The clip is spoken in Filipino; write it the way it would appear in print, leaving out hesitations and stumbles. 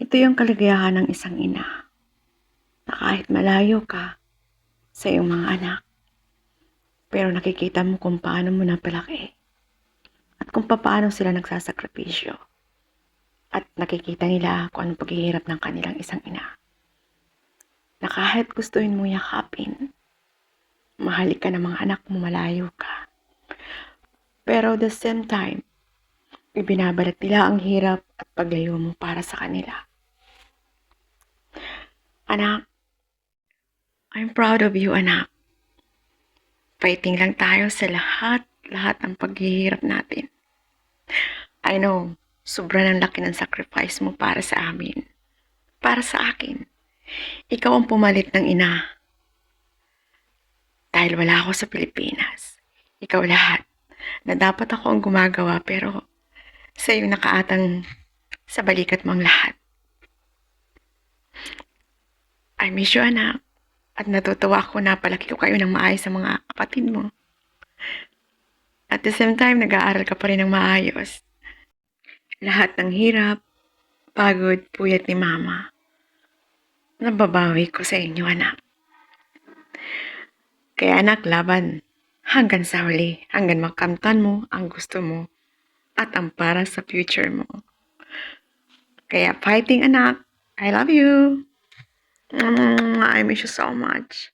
Ito yung kaligayahan ng isang ina na kahit malayo ka sa iyong mga anak, pero nakikita mo kung paano mo napalaki at kung paano sila nagsasakripisyo at nakikita nila kung anong paghihirap ng kanilang isang ina. Na kahit gustuin mo yakapin, mahalik ka ng mga anak mo, malayo ka. Pero at the same time, ibinabalat nila ang hirap at paglayo mo para sa kanila. Anak, I'm proud of you, anak. Fighting lang tayo sa lahat ng paghihirap natin. I know, sobrang laki ng sacrifice mo para sa amin. Para sa akin. Ikaw ang pumalit ng ina. Dahil wala ako sa Pilipinas. Ikaw lahat. Na dapat ako ang gumagawa pero sa iyo nakaatang sa balikat mo ang lahat. I miss you, anak. At natutuwa ako na palaki ko kayo ng maayos sa mga kapatid mo. At the same time, nag-aaral ka pa rin ng maayos. Lahat ng hirap, pagod, puyat ni mama, nababawi ko sa inyo, anak. Kaya anak, laban. Hanggang sa huli, hanggang makamtan mo ang gusto mo at ang para sa future mo. Kaya fighting, anak. I love you. I miss you so much.